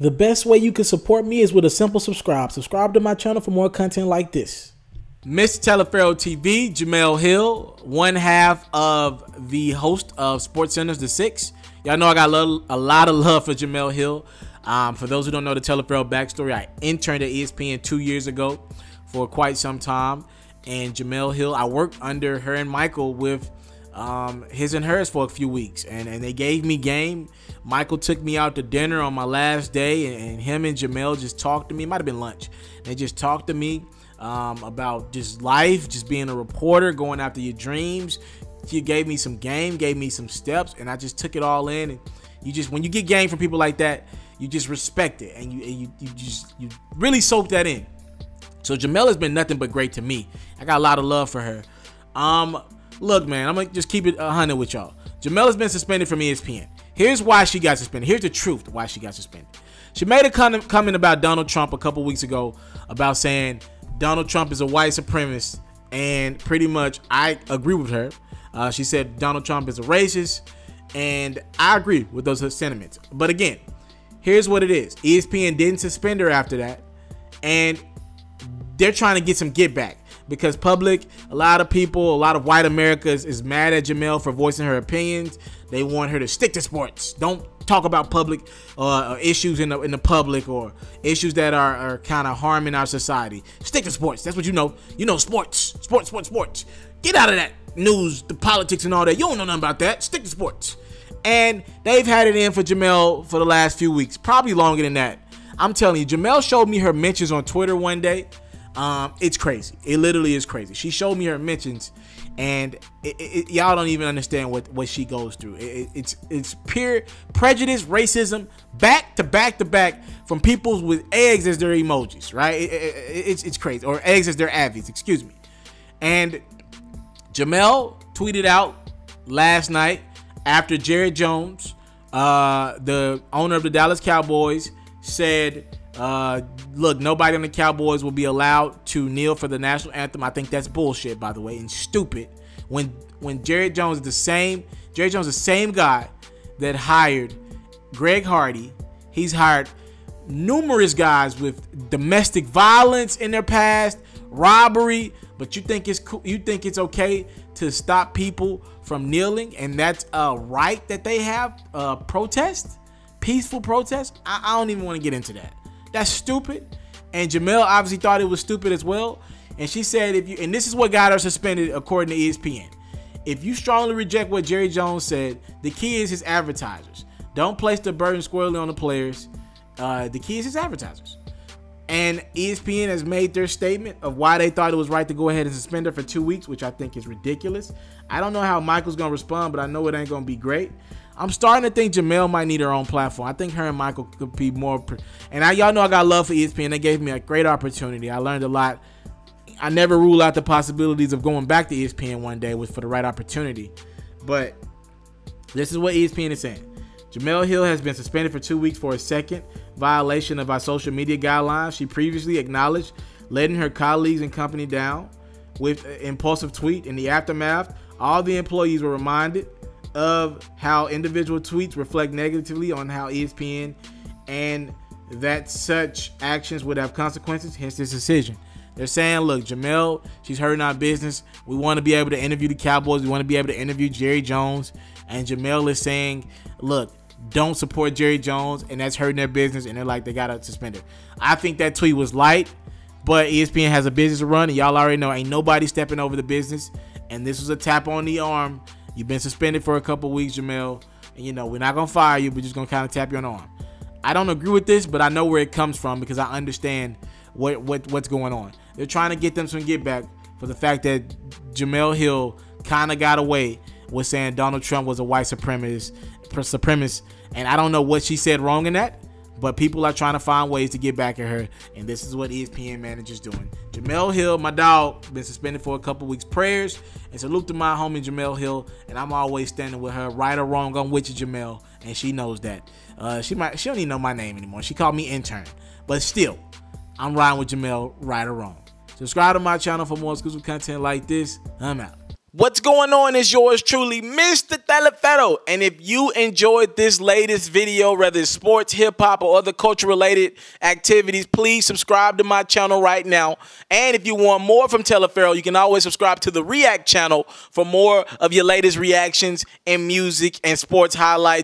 The best way you can support me is with a simple subscribe. Subscribe to my channel for more content like this. Mr. Taliaferro TV, Jemele Hill, one half of the host of SportsCenter's The Six. Y'all know I got a lot of love for Jemele Hill. For those who don't know the Taliaferro backstory, I interned at ESPN 2 years ago for quite some time. And Jemele Hill, I worked under her and Michael with his and hers for a few weeks, and they gave me game. Michael took me out to dinner on my last day, and him and Jemele just talked to me. It might have been lunch. They just talked to me about just life, just being a reporter, going after your dreams. She gave me some game, gave me some steps, and I just took it all in. And you just, when you get game from people like that, you just respect it, and you really soak that in. So Jemele has been nothing but great to me. I got a lot of love for her. Look, man, I'm gonna just keep it 100 with y'all. Jemele has been suspended from ESPN. Here's why she got suspended. Here's the truth why she got suspended. She made a comment about Donald Trump a couple weeks ago about saying Donald Trump is a white supremacist, and pretty much I agree with her. She said Donald Trump is a racist, and I agree with those sentiments. But again, here's what it is. ESPN didn't suspend her after that, and they're trying to get some get back. Because public, a lot of people, a lot of white America is mad at Jemele for voicing her opinions. They want her to stick to sports. Don't talk about public issues in the public, or issues that are kind of harming our society. Stick to sports. That's what you know. You know sports. Sports. Get out of that news, the politics and all that. You don't know nothing about that. Stick to sports. And they've had it in for Jemele for the last few weeks. Probably longer than that. I'm telling you, Jemele showed me her mentions on Twitter one day. It's crazy. It literally is crazy. She showed me her mentions, and y'all don't even understand what she goes through. It's pure prejudice, racism, back to back from people with eggs as their emojis, right? It's crazy, or eggs as their avies, excuse me. And Jemele tweeted out last night after Jerry Jones, the owner of the Dallas Cowboys, said, look, nobody on the Cowboys will be allowed to kneel for the national anthem. I think that's bullshit, by the way, and stupid. When Jerry Jones is the same guy that hired Greg Hardy. He's hired numerous guys with domestic violence in their past, robbery, but you think it's cool, you think it's okay to stop people from kneeling, and that's a right that they have, protest, peaceful protest. I don't even want to get into that. That's stupid. And Jemele obviously thought it was stupid as well. And she said, and this is what got her suspended according to ESPN. If you strongly reject what Jerry Jones said, the key is his advertisers. Don't place the burden squarely on the players. The key is his advertisers. And ESPN has made their statement of why they thought it was right to go ahead and suspend her for 2 weeks, which I think is ridiculous. I don't know how Michael's going to respond, but I know it ain't going to be great. I'm starting to think Jemele might need her own platform. I think her and Michael could be more. And y'all know I got love for ESPN. They gave me a great opportunity. I learned a lot. I never rule out the possibilities of going back to ESPN one day for the right opportunity. But this is what ESPN is saying. Jemele Hill has been suspended for 2 weeks for a second violation of our social media guidelines. She previously acknowledged letting her colleagues and company down with an impulsive tweet. In the aftermath, all the employees were reminded of how individual tweets reflect negatively on how ESPN, and that such actions would have consequences, hence this decision. They're saying, look, Jemele, she's hurting our business. We want to be able to interview the Cowboys. We want to be able to interview Jerry Jones. And Jemele is saying, look, don't support Jerry Jones, and that's hurting their business, and they're like, they got to suspend her. I think that tweet was light, but ESPN has a business to run, and y'all already know ain't nobody stepping over the business, and this was a tap on the arm. You've been suspended for a couple weeks, Jemele, and you know, we're not going to fire you. We're just going to kind of tap you on the arm. I don't agree with this, but I know where it comes from because I understand what's going on. They're trying to get them some get back for the fact that Jemele Hill kind of got away with saying Donald Trump was a white supremacist, and I don't know what she said wrong in that, but people are trying to find ways to get back at her, and this is what ESPN manager's doing. Jemele Hill, my dog, been suspended for a couple weeks. Prayers and salute to my homie Jemele Hill, and I'm always standing with her, right or wrong. I'm with you, Jemele, and she knows that. She don't even know my name anymore. She called me intern, but still, I'm riding with Jemele, right or wrong. Subscribe to my channel for more exclusive content like this. I'm out. What's going on is yours truly, Mr. Taliaferro. And if you enjoyed this latest video, whether it's sports, hip-hop, or other culture-related activities, please subscribe to my channel right now. And if you want more from Taliaferro, you can always subscribe to the React channel for more of your latest reactions and music and sports highlights.